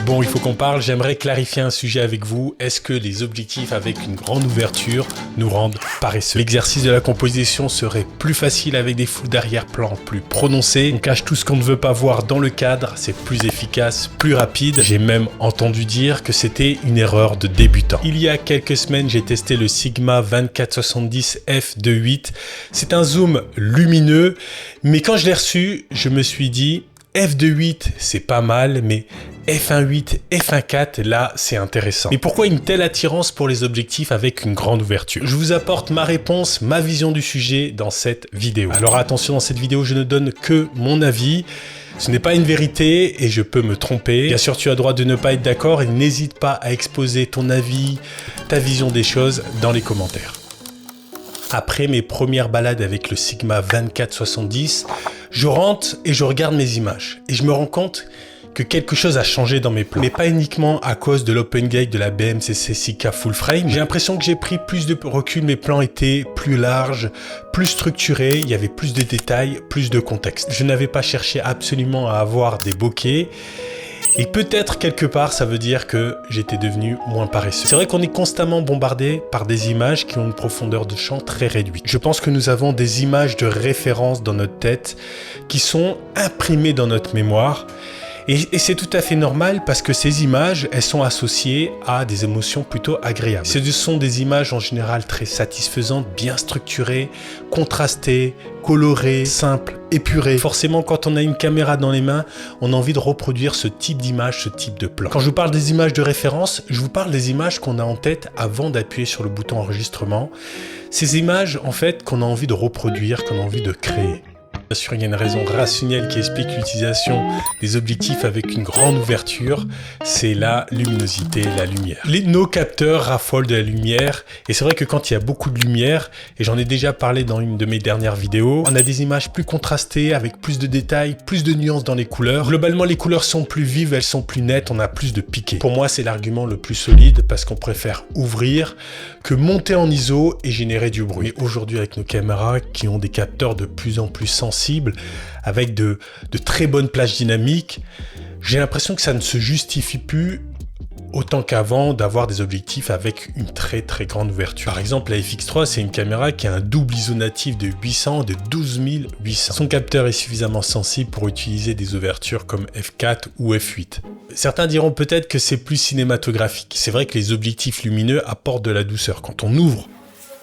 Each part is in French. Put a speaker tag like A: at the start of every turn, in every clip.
A: Bon, il faut qu'on parle, j'aimerais clarifier un sujet avec vous. Est-ce que les objectifs avec une grande ouverture nous rendent paresseux? L'exercice de la composition serait plus facile avec des flous d'arrière-plan plus prononcés. On cache tout ce qu'on ne veut pas voir dans le cadre, c'est plus efficace, plus rapide. J'ai même entendu dire que c'était une erreur de débutant. Il y a quelques semaines, j'ai testé le Sigma 2470 f2.8. C'est un zoom lumineux, mais quand je l'ai reçu, je me suis dit f2.8 c'est pas mal, mais f1.8, f1.4, là, c'est intéressant. Mais pourquoi une telle attirance pour les objectifs avec une grande ouverture? Je vous apporte ma réponse, ma vision du sujet dans cette vidéo. Alors attention, dans cette vidéo, je ne donne que mon avis. Ce n'est pas une vérité et je peux me tromper. Bien sûr, tu as le droit de ne pas être d'accord et n'hésite pas à exposer ton avis, ta vision des choses dans les commentaires. Après mes premières balades avec le Sigma 2470, je rentre et je regarde mes images. Et je me rends compte que quelque chose a changé dans mes plans. Mais pas uniquement à cause de l'open gate de la BMCC 6K full frame. J'ai l'impression que j'ai pris plus de recul, mes plans étaient plus larges, plus structurés, il y avait plus de détails, plus de contexte. Je n'avais pas cherché absolument à avoir des bokeh. Et peut-être quelque part, ça veut dire que j'étais devenu moins paresseux. C'est vrai qu'on est constamment bombardé par des images qui ont une profondeur de champ très réduite. Je pense que nous avons des images de référence dans notre tête qui sont imprimées dans notre mémoire. Et c'est tout à fait normal parce que ces images, elles sont associées à des émotions plutôt agréables. Ce sont des images en général très satisfaisantes, bien structurées, contrastées, colorées, simples, épurées. Forcément, quand on a une caméra dans les mains, on a envie de reproduire ce type d'image, ce type de plan. Quand je vous parle des images de référence, je vous parle des images qu'on a en tête avant d'appuyer sur le bouton enregistrement. Ces images, en fait, qu'on a envie de reproduire, qu'on a envie de créer. Bien sûr, il y a une raison rationnelle qui explique l'utilisation des objectifs avec une grande ouverture, c'est la luminosité, la lumière. Nos capteurs raffolent de la lumière, et c'est vrai que quand il y a beaucoup de lumière, et j'en ai déjà parlé dans une de mes dernières vidéos, on a des images plus contrastées, avec plus de détails, plus de nuances dans les couleurs. Globalement, les couleurs sont plus vives, elles sont plus nettes, on a plus de piqué. Pour moi, c'est l'argument le plus solide, parce qu'on préfère ouvrir que monter en ISO et générer du bruit. Mais aujourd'hui, avec nos caméras qui ont des capteurs de plus en plus sensibles, avec de très bonnes plages dynamiques, j'ai l'impression que ça ne se justifie plus autant qu'avant d'avoir des objectifs avec une très grande ouverture. Par exemple, la FX3, c'est une caméra qui a un double ISO natif de 800 de 12800. Son capteur est suffisamment sensible pour utiliser des ouvertures comme f4 ou f8. Certains diront peut-être que c'est plus cinématographique. C'est vrai que les objectifs lumineux apportent de la douceur. Quand on ouvre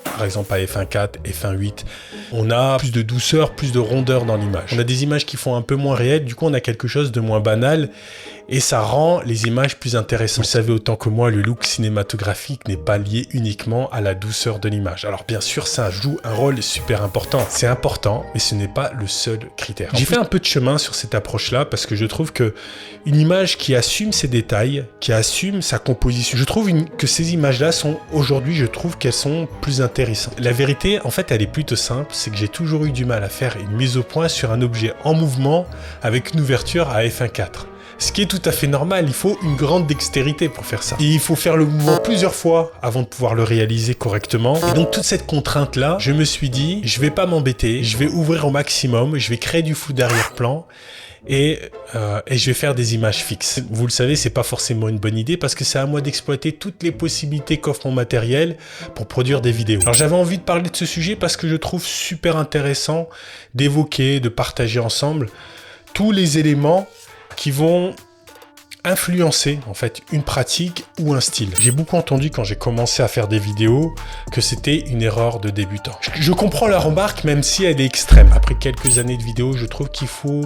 A: par exemple à f1.4, f1.8, on a plus de douceur, plus de rondeur dans l'image. On a des images qui font un peu moins réelles, du coup on a quelque chose de moins banal et ça rend les images plus intéressantes. Vous le savez autant que moi, le look cinématographique n'est pas lié uniquement à la douceur de l'image. Alors bien sûr, ça joue un rôle super important. C'est important, mais ce n'est pas le seul critère. J'ai fait un peu de chemin sur cette approche-là parce que je trouve que une image qui assume ses détails, qui assume sa composition, je trouve que ces images-là sont, aujourd'hui, je trouve qu'elles sont plus intéressantes. La vérité, en fait, elle est plutôt simple, c'est que j'ai toujours eu du mal à faire une mise au point sur un objet en mouvement avec une ouverture à f1.4. Ce qui est tout à fait normal, il faut une grande dextérité pour faire ça. Et il faut faire le mouvement plusieurs fois avant de pouvoir le réaliser correctement. Et donc toute cette contrainte-là, je me suis dit, je vais pas m'embêter, je vais ouvrir au maximum, je vais créer du flou d'arrière-plan. Et je vais faire des images fixes. Vous le savez, c'est pas forcément une bonne idée parce que c'est à moi d'exploiter toutes les possibilités qu'offre mon matériel pour produire des vidéos. Alors j'avais envie de parler de ce sujet parce que je trouve super intéressant d'évoquer, de partager ensemble tous les éléments qui vont influencer en fait une pratique ou un style. J'ai beaucoup entendu quand j'ai commencé à faire des vidéos que c'était une erreur de débutant. Je comprends la remarque même si elle est extrême. Après quelques années de vidéos, je trouve qu'il faut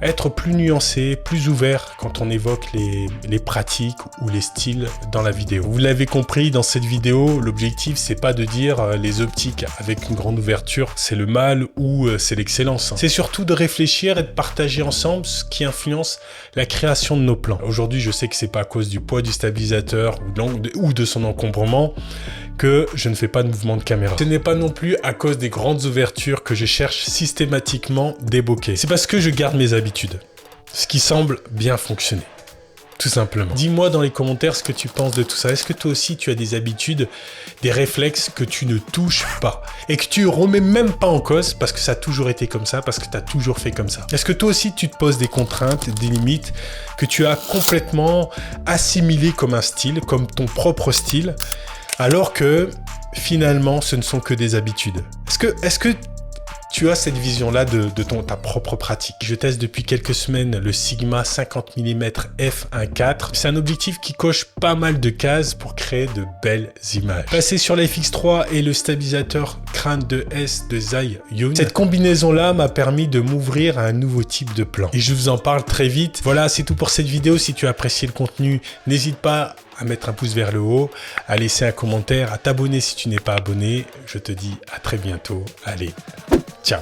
A: être plus nuancé, plus ouvert quand on évoque les pratiques ou les styles dans la vidéo. Vous l'avez compris, dans cette vidéo, l'objectif c'est pas de dire les optiques avec une grande ouverture c'est le mal ou c'est l'excellence. C'est surtout de réfléchir et de partager ensemble ce qui influence la création de nos plans. Aujourd'hui, je sais que c'est pas à cause du poids du stabilisateur ou de son encombrement que je ne fais pas de mouvement de caméra. Ce n'est pas non plus à cause des grandes ouvertures que je cherche systématiquement des bokeh. C'est parce que je garde mes habitudes, ce qui semble bien fonctionner. tout simplement. Dis-moi dans les commentaires ce que tu penses de tout ça. Est-ce que toi aussi tu as des habitudes, des réflexes que tu ne touches pas et que tu remets même pas en cause parce que ça a toujours été comme ça, parce que tu as toujours fait comme ça? Est-ce que toi aussi tu te poses des contraintes, des limites que tu as complètement assimilées comme un style, comme ton propre style, alors que finalement ce ne sont que des habitudes? Est-ce que tu as cette vision-là de ta propre pratique? Je teste depuis quelques semaines le Sigma 50 mm f1.4. C'est un objectif qui coche pas mal de cases pour créer de belles images. Passé sur la FX3 et le stabilisateur crâne 2S de Zhiyun, cette combinaison-là m'a permis de m'ouvrir à un nouveau type de plan. Et je vous en parle très vite. Voilà, c'est tout pour cette vidéo. Si tu as apprécié le contenu, n'hésite pas à mettre un pouce vers le haut, à laisser un commentaire, à t'abonner si tu n'es pas abonné. Je te dis à très bientôt. Allez, ciao.